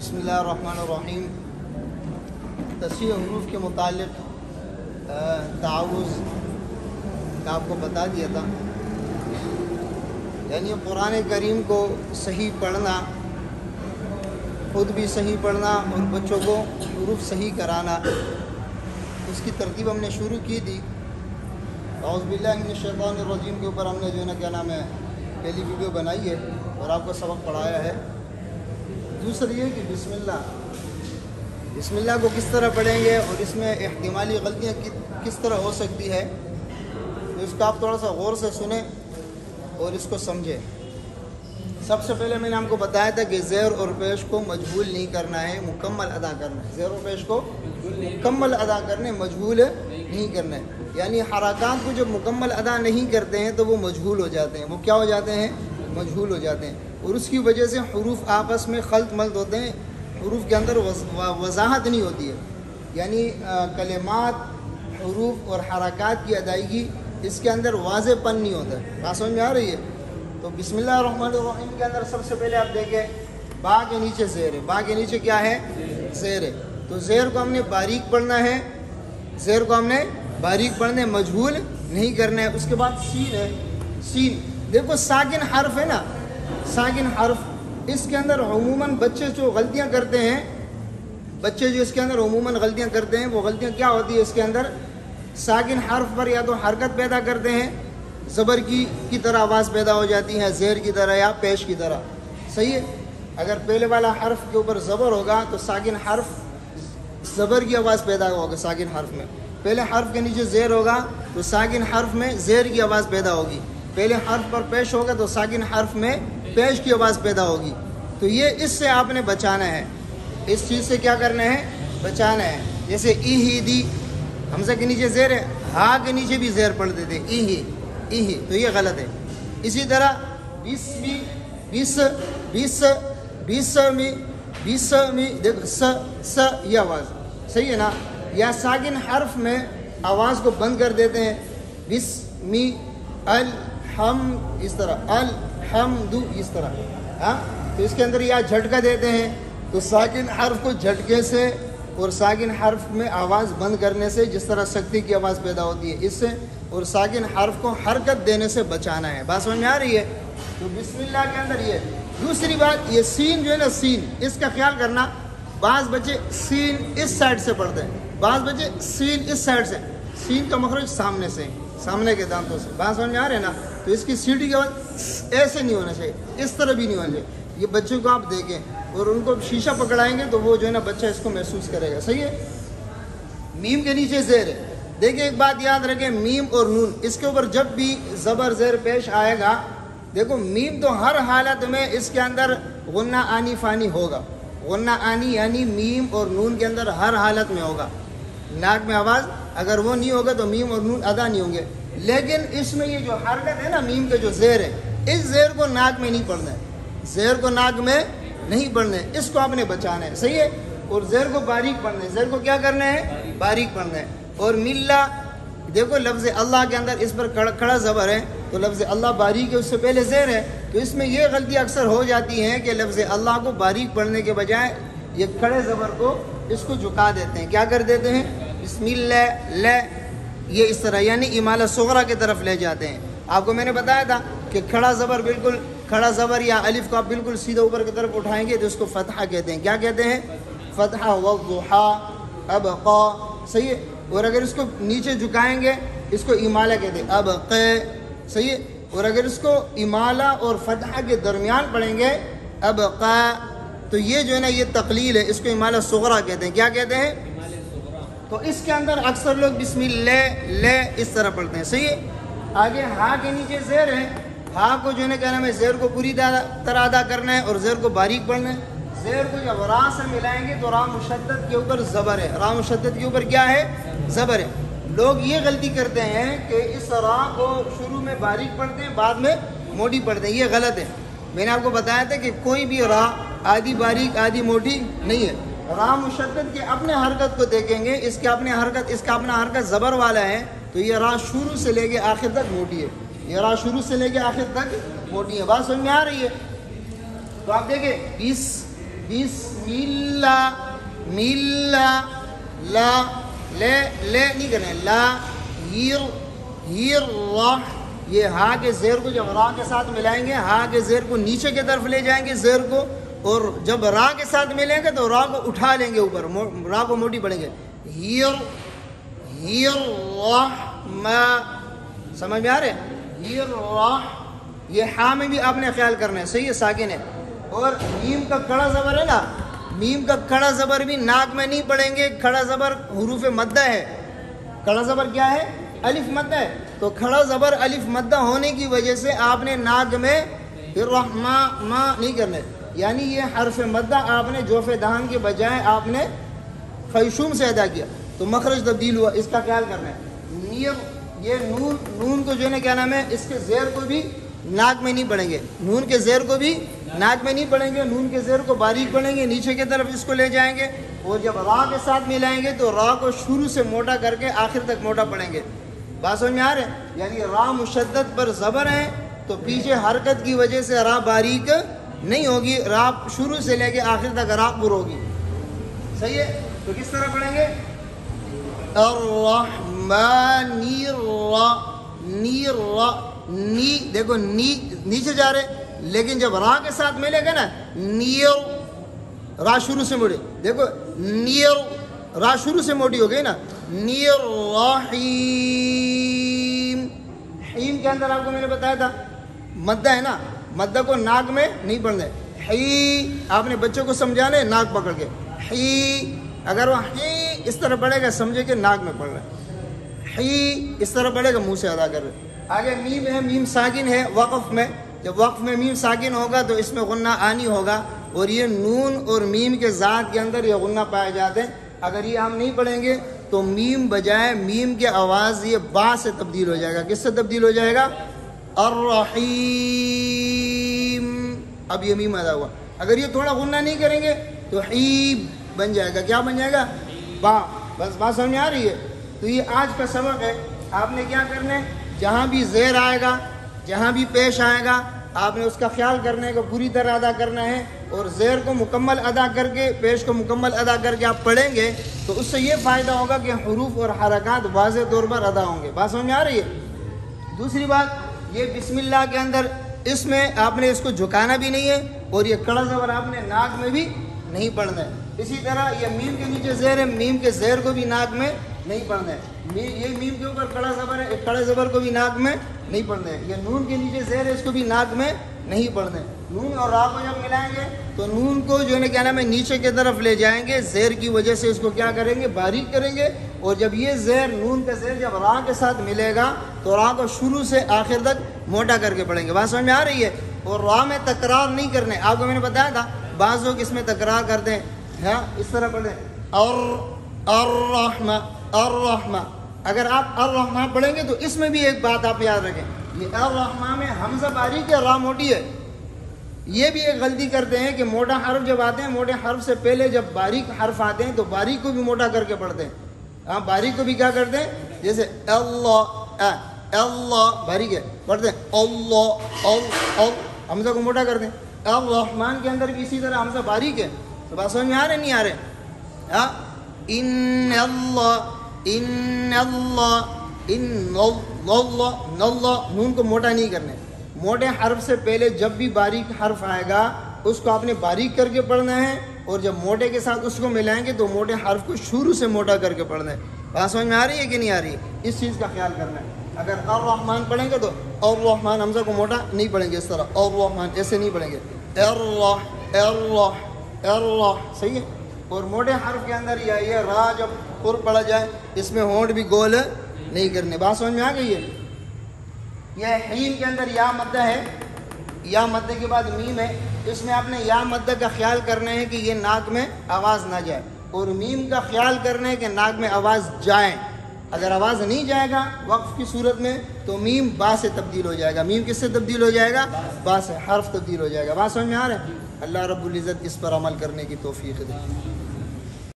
بسم اللہ الرحمن الرحیم۔ تصحیح حروف کے متعلق تعاوض کا آپ کو بتا دیا تھا، یعنی قرآن کریم کو صحیح پڑھنا، خود بھی صحیح پڑھنا اور بچوں کو حروف صحیح کرانا، اس کی ترتیب ہم نے شروع کی تھی۔ اعوذ باللہ من الشیطان الرجیم کے اوپر ہم نے جو ہے نا کیا نام ہے پہلی ویڈیو بنائی ہے اور آپ کو سبق پڑھایا ہے۔ دوسری یہ کہ بسم اللہ کو کس طرح پڑھیں گے اور اس میں احتمالی غلطیاں کس طرح ہو سکتی ہے، تو اس کو آپ تھوڑا سا غور سے سنیں اور اس کو سمجھیں۔ سب سے پہلے میں نے آپ کو بتایا تھا کہ زیر اور پیش کو مجہول نہیں کرنا ہے، مکمل ادا کرنا ہے۔ زیر اور پیش کو مکمل ادا کرنے، مجہول نہیں کرنا ہے، یعنی حرکات کو جب مکمل ادا نہیں کرتے ہیں تو وہ مجہول ہو جاتے ہیں۔ وہ کیا ہو جاتے ہیں؟ مجہول ہو جاتے ہیں، اور اس کی وجہ سے حروف آپس میں خلط ملط ہوتے ہیں، حروف کے اندر وضاحت نہیں ہوتی ہے، یعنی کلمات، حروف اور حرکات کی ادائیگی اس کے اندر واضح پن نہیں ہوتا ہے۔ بات سمجھ میں آ رہی ہے؟ تو بسم اللہ الرحمن الرحیم کے اندر سب سے پہلے آپ دیکھیں با کے نیچے زیر ہے۔ با کے نیچے کیا ہے؟ زیر ہے۔ تو زیر کو ہم نے باریک پڑھنا ہے، زیر کو ہم نے باریک پڑھنا ہے، مجہول نہیں کرنا ہے۔ اس کے بعد سین ہے۔ سین دیکھو ساکن حرف ہے نا، ساکن حرف، اس کے اندر عموماً بچے جو غلطیاں کرتے ہیں، بچے جو اس کے اندر عموماً غلطیاں کرتے ہیں، وہ غلطیاں کیا ہوتی ہے؟ اس کے اندر ساکن حرف پر یا تو حرکت پیدا کرتے ہیں، زبر کی طرح آواز پیدا ہو جاتی ہے، زیر کی طرح یا پیش کی طرح، صحیح ہے؟ اگر پہلے والا حرف کے اوپر زبر ہوگا تو ساکن حرف زبر کی آواز پیدا ہوگا ساکن حرف میں، پہلے حرف کے نیچے زیر ہوگا تو ساکن حرف میں زیر کی آواز پیدا ہوگی، پہلے حرف پر پیش ہوگا تو ساکن حرف میں پیش کی آواز پیدا ہوگی۔ تو یہ اس سے آپ نے بچانا ہے، اس چیز سے کیا کرنا ہے؟ بچانا ہے۔ جیسے ای ہی دی، حمزہ کے نیچے زیر ہے، ہا کے نیچے بھی زیر پڑھ دیتے ای ہی، ای ہی، تو یہ غلط ہے۔ اسی طرح بسمی، بس، بس، بسمی، بسمی، دیکھو س یہ آواز صحیح ہے نا؟ یا ساکن حرف میں آواز کو بند کر دیتے ہیں، بسمی، الحمد، اس طرح الحمد، اس طرح، ہاں؟ تو اس کے اندر یا جھٹکا دیتے ہیں، تو ساکن حرف کو جھٹکے سے اور ساکن حرف میں آواز بند کرنے سے، جس طرح سکتی کی آواز پیدا ہوتی ہے اس سے، اور ساکن حرف کو حرکت دینے سے بچانا ہے۔ بات سمجھ میں آ رہی ہے؟ تو بسم اللہ کے اندر یہ۔ دوسری بات، یہ سین جو ہے نا، سین، اس کا خیال کرنا، بعض بچے سین اس سائڈ سے پڑھتے ہیں، بعض بچے سین اس سائڈ سے، سین کا مخرج سامنے سے، سامنے کے دانتوں سے۔ بات سمجھ میں آ رہے ہیں نا؟ تو اس کی سیٹی کے بعد ایسے نہیں ہونا چاہیے، اس طرح بھی نہیں ہونا چاہیے۔ یہ بچوں کو آپ دیکھیں اور ان کو شیشہ پکڑائیں گے تو وہ جو ہے نا بچہ اس کو محسوس کرے گا، صحیح ہے؟ میم کے نیچے زیر ہے۔ دیکھیں ایک بات یاد رکھیں، میم اور نون، اس کے اوپر جب بھی زبر زیر پیش آئے گا، دیکھو میم تو ہر حالت میں اس کے اندر غنہ آنی فانی ہوگا، غنہ آنی یعنی میم اور نون کے اندر ہر حالت میں ہوگا، ناک میں آواز اگر وہ نہیں ہوگا تو میم اور نون ادا نہیں ہوں گے۔ لیکن اس میں یہ جو حرکت ہے نا، میم کا جو زیر ہے، اس زیر کو ناک میں نہیں پڑھنا ہے، زیر کو ناک میں نہیں پڑھنا ہے، اس کو آپ نے بچانا ہے، صحیح ہے؟ اور زیر کو باریک پڑھنا ہے، زیر کو کیا کرنا ہے؟ باریک پڑھنا ہے۔ اور ملا، دیکھو لفظ اللہ کے اندر اس پر کھڑا زبر ہے تو لفظ اللہ باریک ہے، اس سے پہلے زیر ہے، تو اس میں یہ غلطی اکثر ہو جاتی ہے کہ لفظ اللہ کو باریک پڑھنے کے بجائے یہ کھڑے زبر کو اس کو جھکا دیتے ہیں، کیا کر دیتے ہیں؟ بسم اللہ، ل، یہ اس طرح، یعنی امالہ صغرا کی طرف لے جاتے ہیں۔ آپ کو میں نے بتایا تھا کہ کھڑا زبر، بالکل کھڑا زبر یا الف کو آپ بالکل سیدھا اوپر کی طرف اٹھائیں گے تو اس کو فتحہ کہتے ہیں۔ کیا کہتے ہیں؟ فتحہ، والضحیٰ، ابقا، صحیح ہے؟ اور اگر اس کو نیچے جھکائیں گے اس کو امالہ کہتے ہیں، ابق، صحیح ہے؟ اور اگر اس کو امالہ اور فتحہ کے درمیان پڑھیں گے، ابقا، تو یہ جو ہے نا یہ تقلیل ہے، اس کو امالہ صغرا کہتے ہیں۔ کیا کہتے ہیں؟ تو اس کے اندر اکثر لوگ بسم اللہ، لے، اس طرح پڑھتے ہیں، صحیح ہے؟ آگے ہا کے نیچے زیر ہے، ہا کو جو ہے نا کیا نام ہے، زیر کو پوری طرح ادا کرنا ہے اور زیر کو باریک پڑھنا ہے۔ زیر کو جب را سے ملائیں گے تو را مشدد کے اوپر زبر ہے، را مشدد کے اوپر کیا ہے؟ زبر ہے۔ لوگ یہ غلطی کرتے ہیں کہ اس را کو شروع میں باریک پڑھتے ہیں، بعد میں موٹی پڑھتے ہیں، یہ غلط ہے۔ میں نے آپ کو بتایا تھا کہ کوئی بھی را آدھی باریک آدھی موٹی نہیں ہے۔ را مشدد کے اپنے حرکت کو دیکھیں گے، اس کا اپنا حرکت زبر والا ہے، تو یہ را شروع سے لے کے آخر تک موٹی ہے، یہ را شروع سے لے کے آخر تک موٹی ہے۔ بات سمجھ میں آ رہی ہے؟ تو آپ دیکھیں بسم اللہ، ملا، لا، لے نہیں کرنے، لا، ہیر، راہ، یہ ہا کے زیر کو جب را کے ساتھ ملائیں گے، ہا کے زیر کو نیچے کی طرف لے جائیں گے زیر کو، اور جب را کے ساتھ ملیں گے تو را کو اٹھا لیں گے اوپر، را کو موٹی پڑیں گے، ہیر راہ، سمجھ میں آ رہے؟ ہیر راہ، یہ ہا میں بھی آپ نے خیال کرنا ہے، صحیح ہے، ساکن ہے. اور میم کا کڑا زبر ہے نا، میم کا کڑا زبر بھی ناک میں نہیں پڑیں گے. کھڑا زبر حروف مدہ ہے. کھڑا زبر کیا ہے؟ الف مدہ ہے. تو کھڑا زبر الف مدہ ہونے کی وجہ سے آپ نے ناک میں ما نہیں کرنے، یعنی یہ حرف مدہ آپ نے جوف دہان کے بجائے آپ نے خیشوم سے ادا کیا تو مخرج تبدیل ہوا. اس کا خیال کرنا ہے. نیر، یہ نون کو جو ہے نا کیا نام ہے، اس کے زیر کو بھی ناک میں نہیں پڑیں گے، نون کے زیر کو بھی ناک میں نہیں پڑیں گے، نون کے زیر کو باریک پڑیں گے، نیچے کی طرف اس کو لے جائیں گے. اور جب را کے ساتھ ملائیں گے تو را کو شروع سے موٹا کر کے آخر تک موٹا پڑیں گے. بات سمجھ میں آ رہے ہیں؟ یعنی را مشدد پر زبر ہے تو پیچھے حرکت کی وجہ سے را باریک نہیں ہوگی، را شروع سے لے کے آخر تک را پر ہوگی. صحیح ہے؟ تو کس طرح پڑھیں گے؟ الرحمن نیر را، نی دیکھو، نی نیچے جا رہے، لیکن جب را کے ساتھ ملے گا نا، نیر، را شروع سے موڑے، دیکھو نیر، را شروع سے موٹی ہو گئی نا. نیر رحیم، حیم کے اندر آپ کو میں نے بتایا تھا مدہ ہے نا، مدہ کو ناک میں نہیں پڑھنا ہے. حی، آپ نے بچوں کو سمجھانا ہے ناک پکڑ کے، حی، اگر وہ حی اس طرح پڑھے گا سمجھے کہ ناک میں پڑھ رہا ہے، حی اس طرح پڑھے گا منہ سے ادا کر رہے. آگے میم ہے، میم ساکن ہے وقف میں. جب وقف میں میم ساکن ہوگا تو اس میں غنہ آنی ہوگا، اور یہ نون اور میم کے ذات کے اندر یہ غنہ پائے جاتے ہیں. اگر یہ ہم نہیں پڑھیں گے تو میم بجائے میم کے آواز یہ با سے تبدیل ہو جائے گا. کس سے تبدیل ہو جائے گا؟ الرحیم. اب یہ میم ادا ہوا. اگر یہ تھوڑا غنہ نہیں کریں گے تو حیب بن جائے گا. کیا بن جائے گا؟ با. بس بات سمجھ میں آ رہی ہے؟ تو یہ آج کا سبق ہے. آپ نے کیا کرنا ہے، جہاں بھی زیر آئے گا، جہاں بھی پیش آئے گا، آپ نے اس کا خیال کرنے کو پوری طرح ادا کرنا ہے. اور زیر کو مکمل ادا کر کے، پیش کو مکمل ادا کر کے آپ پڑھیں گے تو اس سے یہ فائدہ ہوگا کہ حروف اور حرکات واضح طور پر ادا ہوں گے. بات سمجھ میں آ رہی ہے؟ دوسری بات، یہ بسم اللہ کے اندر اس میں آپ نے اس کو جھکانا بھی نہیں ہے، اور یہ کڑا زبر آپ نے ناک میں بھی نہیں پڑھنا ہے. اسی طرح یہ میم کے نیچے زیر ہے، میم کے زیر کو بھی ناک میں نہیں پڑھنا ہے. یہ میم کے اوپر کڑا زبر ہے، کڑے زبر کو بھی ناک میں نہیں پڑھنا ہے. یہ نون کے نیچے زیر ہے، اس کو بھی ناک میں نہیں پڑھنا ہے. نون اور را کو جب ملائیں گے تو نون کو جو ہے کیا نام ہے نیچے کی طرف لے جائیں گے، زیر کی وجہ سے اس کو کیا کریں گے، باریک کریں گے. اور جب یہ زیر، نون کا زیر جب را کے ساتھ ملے گا تو را کو شروع سے آخر تک موٹا کر کے پڑھیں گے. بات سمجھ میں آ رہی ہے؟ اور را میں تکرار نہیں کرنے. آپ کو میں نے بتایا تھا بعض لوگ اس میں تکرار کرتے ہیں، ہاں اس طرح پڑھیں الرحمن الرحمن. اگر آپ الرحمن پڑھیں گے تو اس میں بھی ایک بات آپ یاد رکھیں، یہ الرحمن میں حمزہ باریک ہے، را موٹی ہے. یہ بھی ایک غلطی کرتے ہیں کہ موٹا حرف جب آتے ہیں، موٹے حرف سے پہلے جب باریک حرف آتے ہیں تو باریک کو بھی موٹا کر کے پڑھتے ہیں. ہاں باریک کو بھی کیا کرتے ہیں، جیسے اللہ، اللہ باریک ہے، پڑھتے ہیں اللہ، حمزہ کو موٹا کرتے ہیں. الرحمن کے اندر بھی اسی طرح حمزہ باریک ہے. تو بات سمجھ میں آ رہے نہیں آ رہے؟ ہاں ان اللہ، ان اللہ، ان اللہ، نون کو موٹا نہیں کرنے. موٹے حرف سے پہلے جب بھی باریک حرف آئے گا اس کو آپ نے باریک کر کے پڑھنا ہے، اور جب موٹے کے ساتھ اس کو ملائیں گے تو موٹے حرف کو شروع سے موٹا کر کے پڑھنا ہے. بات سمجھ میں آ رہی ہے کہ نہیں آ رہی ہے؟ اس چیز کا خیال کرنا ہے. اگر الرحمن پڑھیں گے تو الرحمن حمزہ کو موٹا نہیں پڑھیں گے، اس طرح الرحمن ایسے نہیں پڑھیں گے، صحیح ہے. اور موٹے حرف کے اندر یہ را جب پر پڑھا جائے اس میں ہونٹ بھی گول نہیں کرنے. بات سمجھ میں آ گئی ہے؟ یہ حیم کے اندر یا مدہ ہے، یا مدہ کے بعد میم ہے. اس میں آپ نے یا مدہ کا خیال کرنا ہے کہ یہ ناک میں آواز نہ جائے، اور میم کا خیال کرنا ہے کہ ناک میں آواز جائے. اگر آواز نہیں جائے گا وقف کی صورت میں تو میم با سے تبدیل ہو جائے گا. میم کس سے تبدیل ہو جائے گا؟ با سے، حرف تبدیل ہو جائے گا. بات سمجھ میں آ رہا ہے؟ اللہ رب العزت اس پر عمل کرنے کی توفیق دے.